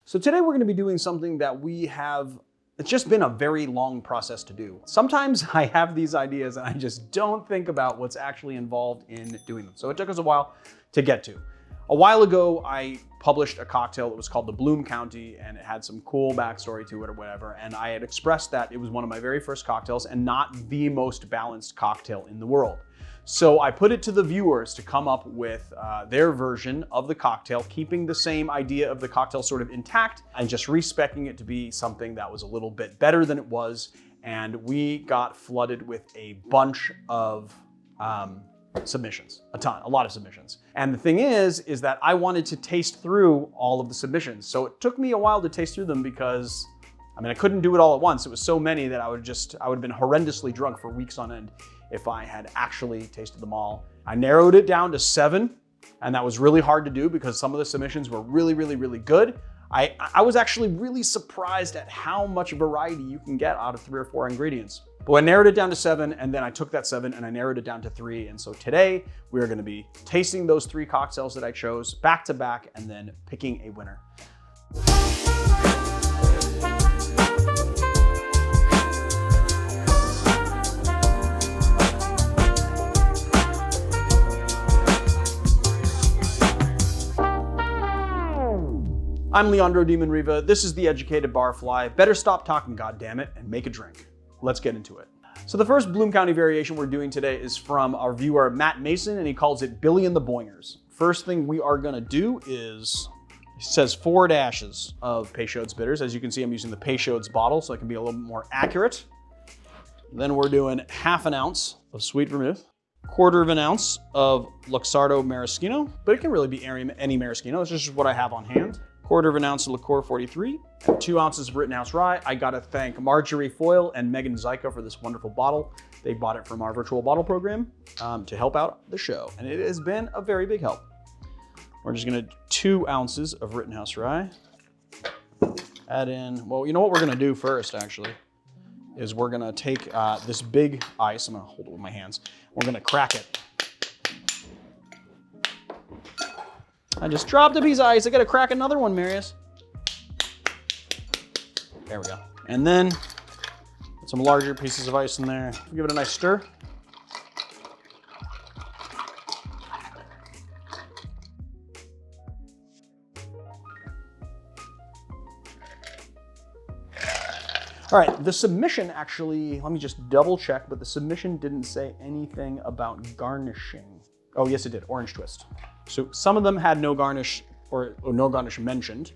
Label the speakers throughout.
Speaker 1: So today we're gonna be doing something that it's just been a very long process to do. Sometimes I have these ideas and I just don't think about what's actually involved in doing them. So it took us a while to get to. A while ago, I published a cocktail that was called the Bloom County, and it had some cool backstory to it or whatever. And I had expressed that it was one of my very first cocktails and not the most balanced cocktail in the world. So I put it to the viewers to come up with their version of the cocktail, keeping the same idea of the cocktail sort of intact and just respecing it to be something that was a little bit better than it was. And we got flooded with a bunch of submissions, a lot of submissions. And the thing is that I wanted to taste through all of the submissions. So it took me a while to taste through them because, I couldn't do it all at once. It was so many that I would have been horrendously drunk for weeks on end if I had actually tasted them all. I narrowed it down to 7, and that was really hard to do because some of the submissions were really, really, really good. I was actually really surprised at how much variety you can get out of 3 or 4 ingredients. But I narrowed it down to 7, and then I took that 7 and I narrowed it down to 3. And so today we are gonna be tasting those 3 cocktails that I chose back to back and then picking a winner. I'm Leandro Demon Riva. This is The Educated Barfly. Better stop talking, goddammit, and make a drink. Let's get into it. So the first Bloom County variation we're doing today is from our viewer, Matt Mason, and he calls it Billy and the Boingers. First thing we are gonna do is, it says 4 dashes of Peychaud's bitters. As you can see, I'm using the Peychaud's bottle so I can be a little more accurate. Then we're doing 1/2 ounce of sweet vermouth, 1/4 ounce of Luxardo Maraschino, but it can really be any Maraschino. It's just what I have on hand. 1/4 ounce of Liqueur 43, and 2 ounces of Rittenhouse Rye. I gotta thank Marjorie Foyle and Megan Zyka for this wonderful bottle. They bought it from our virtual bottle program to help out the show, and it has been a very big help. We're just gonna do 2 ounces of Rittenhouse Rye. Add in, well, you know what we're gonna do first, actually, is we're gonna take this big ice, I'm gonna hold it with my hands, we're gonna crack it. I just dropped a piece of ice. I gotta crack another one, Marius. There we go. And then put some larger pieces of ice in there. Give it a nice stir. All right, the submission actually, let me just double check, but the submission didn't say anything about garnishing. Oh, yes, it did, orange twist. So some of them had no garnish or no garnish mentioned.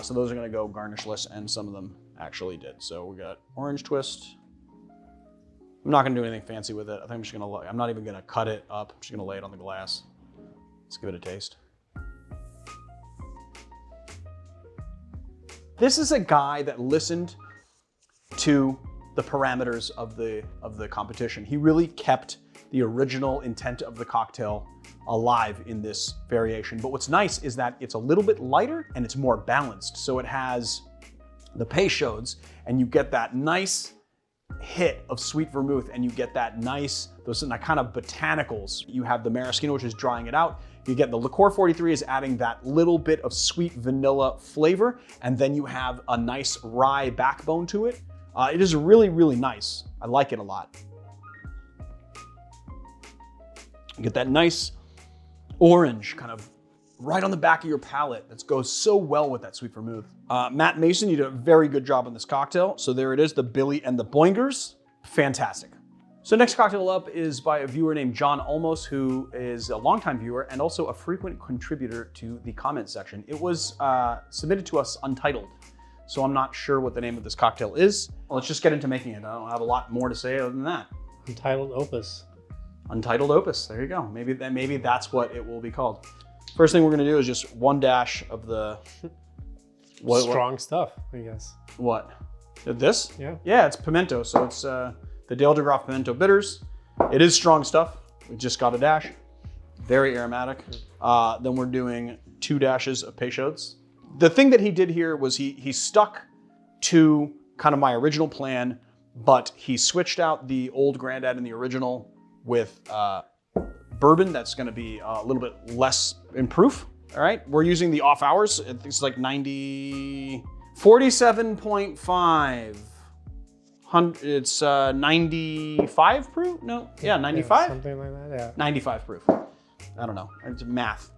Speaker 1: So those are gonna go garnishless, and some of them actually did. So we got orange twist. I'm not gonna do anything fancy with it. I think I'm just gonna, I'm not even gonna cut it up. I'm just gonna lay it on the glass. Let's give it a taste. This is a guy that listened to the parameters of the competition. He really kept the original intent of the cocktail alive in this variation. But what's nice is that it's a little bit lighter and it's more balanced. So it has the Peychaud's, and you get that nice hit of sweet vermouth, and you get that nice, those kind of botanicals. You have the maraschino, which is drying it out. You get the Liqueur 43 is adding that little bit of sweet vanilla flavor, and then you have a nice rye backbone to it. It is really, really nice. I like it a lot. You get that nice orange kind of right on the back of your palate that goes so well with that sweet vermouth. Matt Mason, you did a very good job on this cocktail. So there it is, the Billy and the Boingers. Fantastic. So next cocktail up is by a viewer named John Olmos, who is a longtime viewer and also a frequent contributor to the comment section. It was submitted to us untitled, so I'm not sure what the name of this cocktail is. Well, let's just get into making it. I don't have a lot more to say other than that.
Speaker 2: Untitled Opus.
Speaker 1: Untitled Opus, there you go. Maybe that's what it will be called. First thing we're gonna do is just 1 dash of the...
Speaker 2: Strong stuff, I guess.
Speaker 1: What? This?
Speaker 2: Yeah.
Speaker 1: Yeah, it's pimento, so it's the Dale DeGroff Pimento Bitters. It is strong stuff. We just got a dash. Very aromatic. Then we're doing 2 dashes of Peychaud's. The thing that he did here was he stuck to kind of my original plan, but he switched out the old Grandad and the original with bourbon that's gonna be a little bit less in proof. All right, we're using the off hours. It's like 47.5. It's 95 proof? No, yeah, 95?
Speaker 2: Yeah, something like that, yeah.
Speaker 1: 95 proof. I don't know, it's math.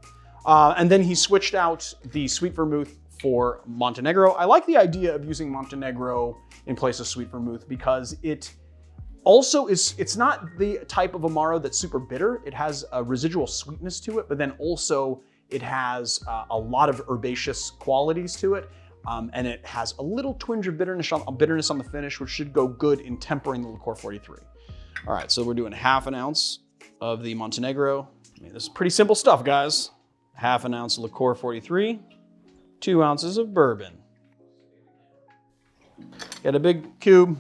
Speaker 1: And then he switched out the sweet vermouth for Montenegro. I like the idea of using Montenegro in place of sweet vermouth because it also it's not the type of Amaro that's super bitter. It has a residual sweetness to it, but then also it has a lot of herbaceous qualities to it. And it has a little twinge of bitterness on the finish, which should go good in tempering the Liqueur 43. All right, so we're doing ½ ounce of the Montenegro. I mean, this is pretty simple stuff, guys. ½ ounce of Liqueur 43, 2 ounces of bourbon. Get a big cube,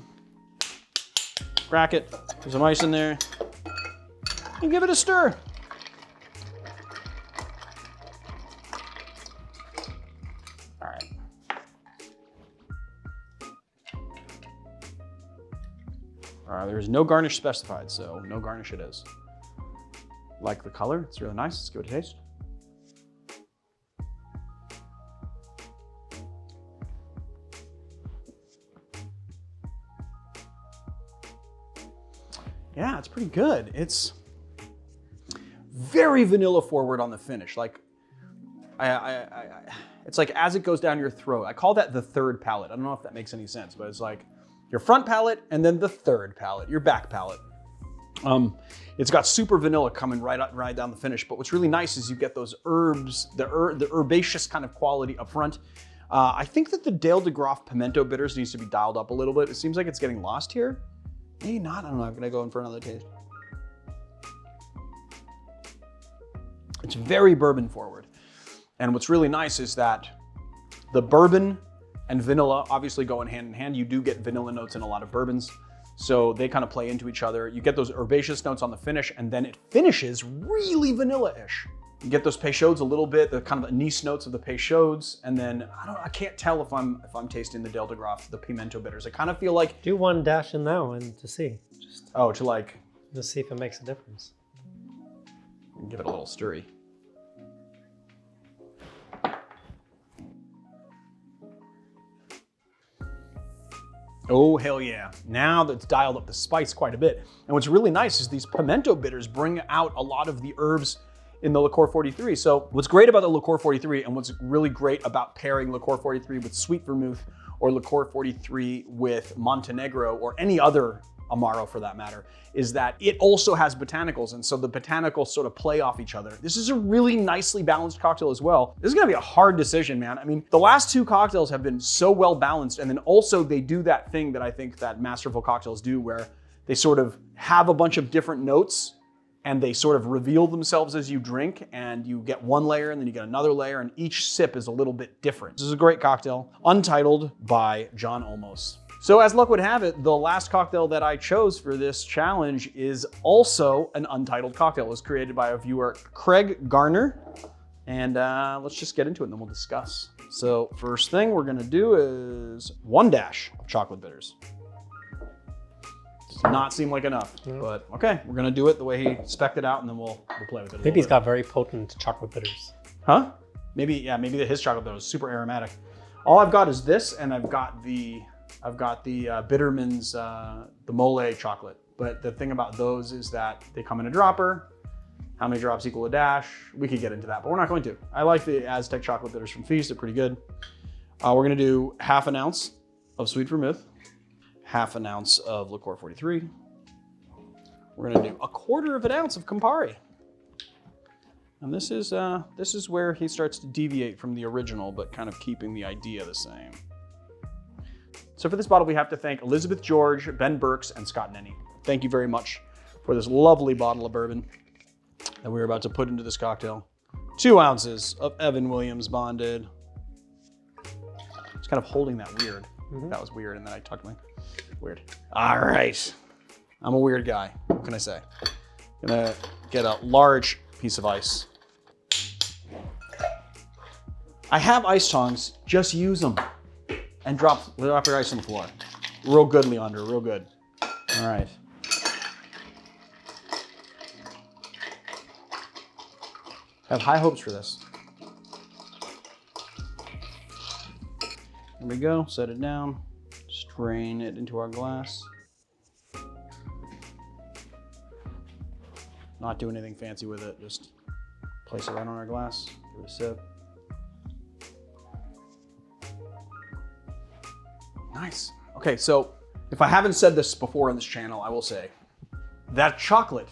Speaker 1: crack it, put some ice in there, and give it a stir. All right. There's no garnish specified, so no garnish it is. Like the color, it's really nice. Let's give it a taste. Yeah, it's pretty good. It's very vanilla forward on the finish. Like, it's like as it goes down your throat. I call that the third palate. I don't know if that makes any sense, but it's like your front palate and then the third palate, your back palate. It's got super vanilla coming right down the finish. But what's really nice is you get those herbs, the herbaceous kind of quality up front. I think that the Dale de Graaf pimento bitters needs to be dialed up a little bit. It seems like it's getting lost here. Maybe not, I don't know, I'm gonna go in for another taste. It's very bourbon forward. And what's really nice is that the bourbon and vanilla obviously go hand in hand. You do get vanilla notes in a lot of bourbons, so they kind of play into each other. You get those herbaceous notes on the finish, and then it finishes really vanilla-ish. You get those Peychauds a little bit, the kind of anise notes of the Peychauds, and then I can't tell if I'm tasting the Dale de Graaf, the pimento bitters. I kind of feel like
Speaker 2: do one dash in that one to see.
Speaker 1: Just
Speaker 2: see if it makes a difference.
Speaker 1: Give it a little stirry. Oh, hell yeah. Now that's dialed up the spice quite a bit. And what's really nice is these pimento bitters bring out a lot of the herbs in the Liqueur 43. So what's great about the Liqueur 43 and what's really great about pairing Liqueur 43 with sweet vermouth or Liqueur 43 with Montenegro or any other Amaro for that matter, is that it also has botanicals. And so the botanicals sort of play off each other. This is a really nicely balanced cocktail as well. This is gonna be a hard decision, man. I mean, the last two cocktails have been so well balanced. And then also they do that thing that I think that masterful cocktails do where they sort of have a bunch of different notes and they sort of reveal themselves as you drink, and you get one layer and then you get another layer, and each sip is a little bit different. This is a great cocktail, Untitled by John Olmos. So as luck would have it, the last cocktail that I chose for this challenge is also an Untitled cocktail. It was created by a viewer, Craig Garner, and let's just get into it and then we'll discuss. So first thing we're gonna do is 1 dash of chocolate bitters. Does not seem like enough, but okay, we're gonna do it the way he spec'd it out, and then we'll play with it.
Speaker 2: Maybe he's got very potent chocolate bitters.
Speaker 1: Huh? Maybe his chocolate bitter is super aromatic. All I've got is this, and I've got the Bitterman's the mole chocolate. But the thing about those is that they come in a dropper. How many drops equal a dash? We could get into that, but we're not going to. I like the Aztec chocolate bitters from Feast; they're pretty good. We're gonna do ½ ounce of sweet vermouth. ½ ounce of Liqueur 43. We're gonna do 1/4 ounce of Campari. And this is where he starts to deviate from the original, but kind of keeping the idea the same. So for this bottle, we have to thank Elizabeth George, Ben Burks, and Scott Nenny. Thank you very much for this lovely bottle of bourbon that we're about to put into this cocktail. 2 ounces of Evan Williams bonded. It's kind of holding that weird. That was weird, and then I tucked my weird. All right, I'm a weird guy. What can I say? Gonna get a large piece of ice. I have ice tongs. Just use them, and drop your ice on the floor. Real good, Leander. Real good. All right. I have high hopes for this. There we go, set it down, strain it into our glass. Not doing anything fancy with it, just place it right on our glass, give it a sip. Nice. Okay, so if I haven't said this before on this channel, I will say that chocolate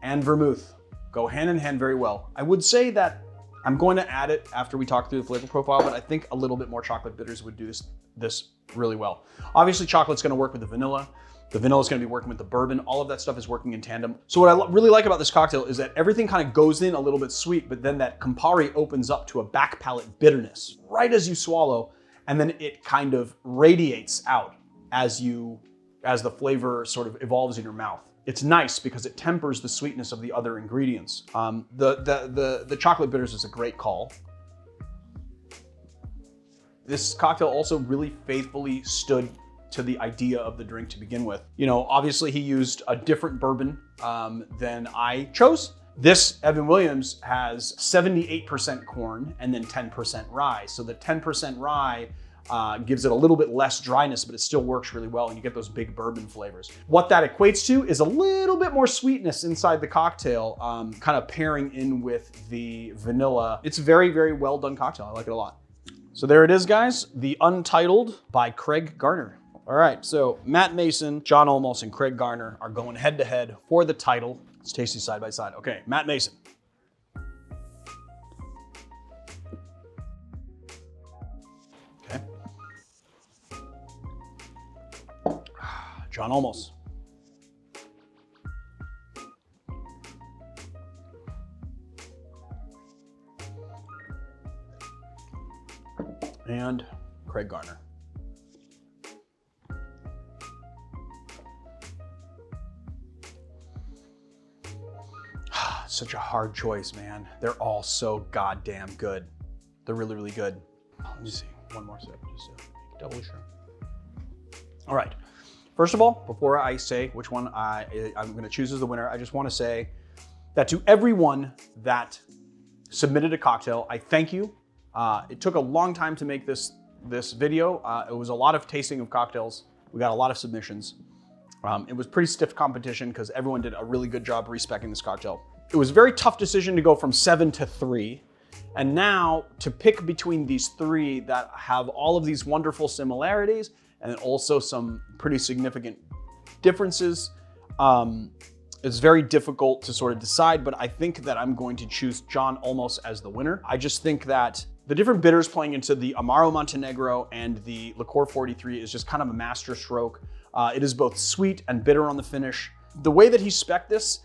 Speaker 1: and vermouth go hand in hand very well. I would say that I'm going to add it after we talk through the flavor profile, but I think a little bit more chocolate bitters would do this really well. Obviously, chocolate's gonna work with the vanilla. The vanilla is gonna be working with the bourbon. All of that stuff is working in tandem. So what I really like about this cocktail is that everything kind of goes in a little bit sweet, but then that Campari opens up to a back palate bitterness right as you swallow, and then it kind of radiates out as the flavor sort of evolves in your mouth. It's nice because it tempers the sweetness of the other ingredients. The chocolate bitters is a great call. This cocktail also really faithfully stood to the idea of the drink to begin with. You know, obviously he used a different bourbon than I chose. This Evan Williams has 78% corn and then 10% rye. So the 10% rye gives it a little bit less dryness, but it still works really well and you get those big bourbon flavors. What that equates to is a little bit more sweetness inside the cocktail, kind of pairing in with the vanilla. It's a very, very well done cocktail. I like it a lot. So there it is, guys. The Untitled by Craig Garner. All right, so Matt Mason, John Olmos, and Craig Garner are going head to head for the title. It's tasty side by side. Okay, Matt Mason. Okay. John Olmos. And Craig Garner. Such a hard choice, man. They're all so goddamn good. They're really, really good. Let me see, one more sip, just to make double sure. All right, first of all, before I say which one I'm gonna choose as the winner, I just wanna say that to everyone that submitted a cocktail, I thank you. It took a long time to make this video. It was a lot of tasting of cocktails. We got a lot of submissions. It was pretty stiff competition because everyone did a really good job respecing this cocktail. It was a very tough decision to go from 7 to 3. And now to pick between these 3 that have all of these wonderful similarities and also some pretty significant differences, it's very difficult to sort of decide, but I think that I'm going to choose John Olmos as the winner. I just think that the different bitters playing into the Amaro Montenegro and the Liqueur 43 is just kind of a master stroke. It is both sweet and bitter on the finish. The way that he spec'd this,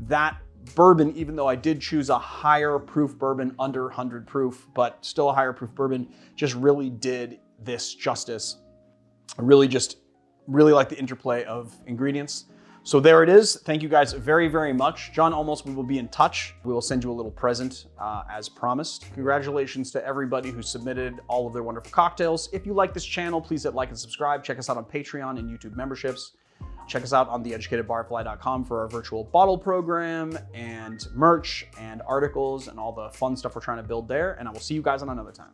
Speaker 1: that bourbon, even though I did choose a higher proof bourbon, under 100 proof, but still a higher proof bourbon, just really did this justice. I really like the interplay of ingredients. So there it is. Thank you guys very, very much. John Olmos, we will be in touch. We will send you a little present as promised. Congratulations to everybody who submitted all of their wonderful cocktails. If you like this channel, please hit like and subscribe. Check us out on Patreon and YouTube memberships. Check us out on theeducatedbarfly.com for our virtual bottle program and merch and articles and all the fun stuff we're trying to build there. And I will see you guys on another time.